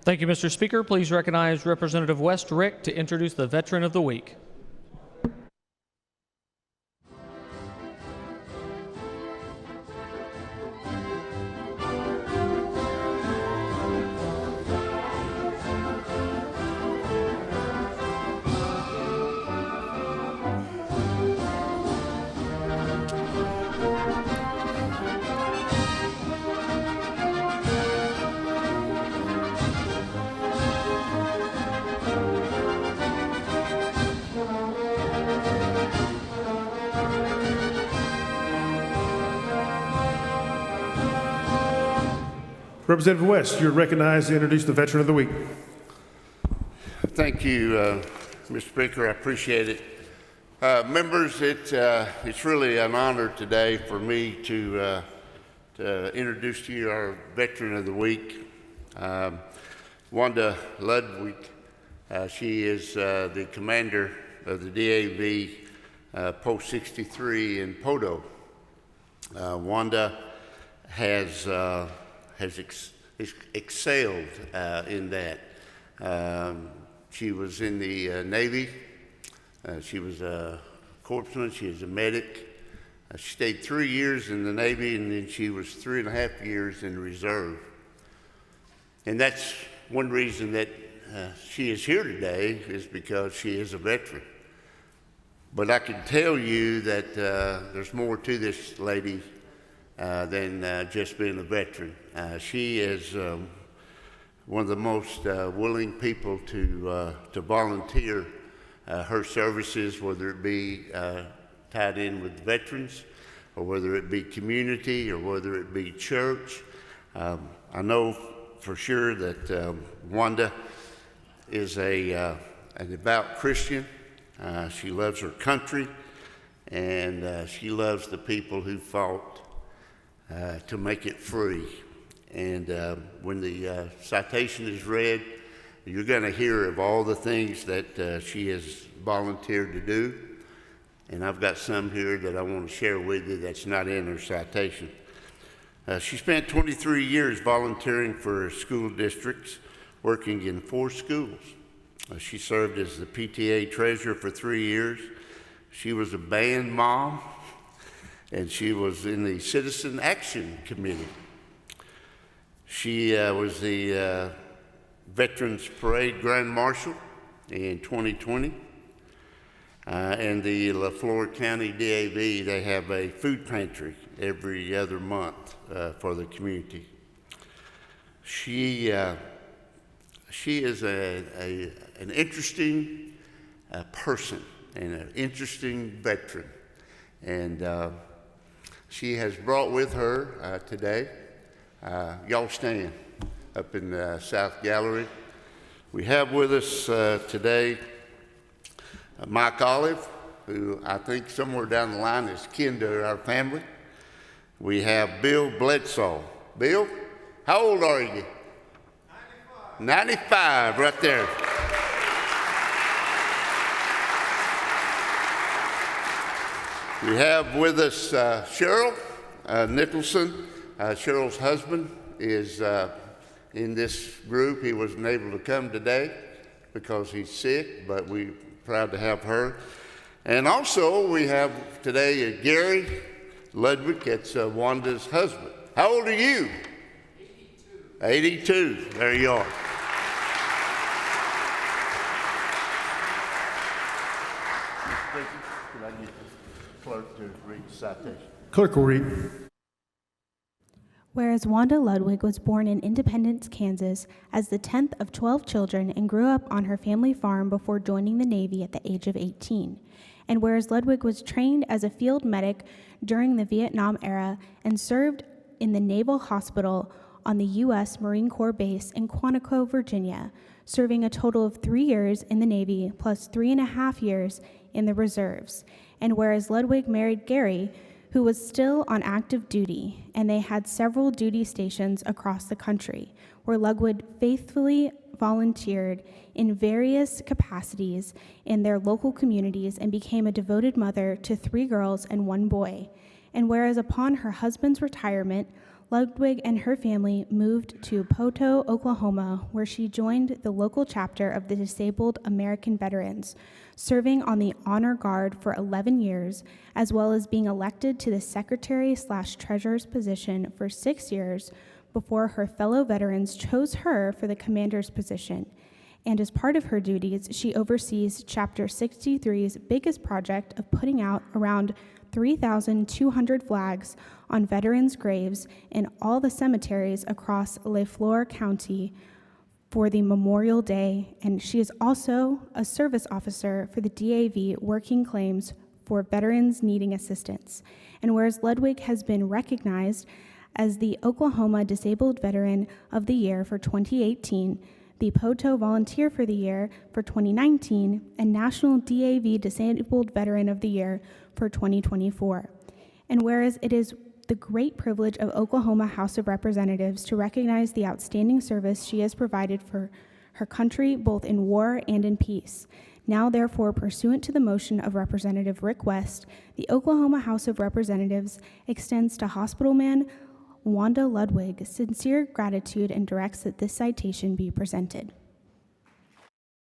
Thank you, Mr. Speaker. Please recognize Representative West Rick to introduce the Veteran of the Week. Representative West, you're recognized to introduce the Veteran of the Week. Thank you, Mr. Speaker. I appreciate it. Members, it's really an honor today for me to introduce to you our Veteran of the Week, Wanda Ludwig. She is the commander of the DAV Post 63 in Podo. Wanda has excelled in that. She was in the Navy. She was a corpsman. She was a medic. She stayed 3 years in the Navy, and then she was 3.5 years in the reserve. And that's one reason that she is here today, is because she is a veteran. But I can tell you that there's more to this lady than just being a veteran. She is one of the most willing people to volunteer her services, whether it be tied in with veterans, or whether it be community, or whether it be church. I know for sure that Wanda is an devout Christian. She loves her country, and she loves the people who fought to make it free. And when the citation is read, you're going to hear of all the things that she has volunteered to do. And I've got some here that I want to share with you that's not in her citation. She spent 23 years volunteering for school districts, working in 4 schools. She served as the PTA treasurer for 3 years. She was a band mom, and she was in the Citizen Action Committee. She was the Veterans Parade Grand Marshal in 2020. And the LaFleur County DAV, they have a food pantry every other month for the community. She is an interesting person and an interesting veteran. And she has brought with her today, y'all stand up in the South Gallery. We have with us today Mike Olive, who I think somewhere down the line is kin to our family. We have Bill Bledsoe. Bill, how old are you? 95. 95, right there. We have with us Cheryl Nicholson. Cheryl's husband is in this group. He wasn't able to come today because he's sick, but we're proud to have her. And also we have today Gary Ludwig. It's Wanda's husband. How old are you? 82. 82. There you are. Could I get the clerk to read the citation? Clerk will read. Whereas Wanda Ludwig was born in Independence, Kansas, as the 10th of 12 children and grew up on her family farm before joining the Navy at the age of 18. And whereas Ludwig was trained as a field medic during the Vietnam era and served in the Naval Hospital on the U.S. Marine Corps base in Quantico, Virginia, serving a total of 3 years in the Navy plus 3.5 years in the reserves. And whereas Ludwig married Gary, who was still on active duty, and they had several duty stations across the country, where Ludwig faithfully volunteered in various capacities in their local communities and became a devoted mother to 3 girls and 1 boy. And whereas upon her husband's retirement, Ludwig and her family moved to Poto, Oklahoma, where she joined the local chapter of the Disabled American Veterans, serving on the Honor Guard for 11 years, as well as being elected to the secretary/treasurer's position for 6 years before her fellow veterans chose her for the commander's position. And as part of her duties, she oversees Chapter 63's biggest project of putting out around 3,200 flags on veterans' graves in all the cemeteries across Leflore County for the Memorial Day, and she is also a service officer for the DAV working claims for veterans needing assistance. And whereas Ludwig has been recognized as the Oklahoma Disabled Veteran of the Year for 2018, the Poto Volunteer for the Year for 2019, and National DAV Disabled Veteran of the Year for 2024. And whereas it is the great privilege of Oklahoma House of Representatives to recognize the outstanding service she has provided for her country both in war and in peace. Now, therefore, pursuant to the motion of Representative Rick West, the Oklahoma House of Representatives extends to hospitalman Wanda Ludwig sincere gratitude and directs that this citation be presented.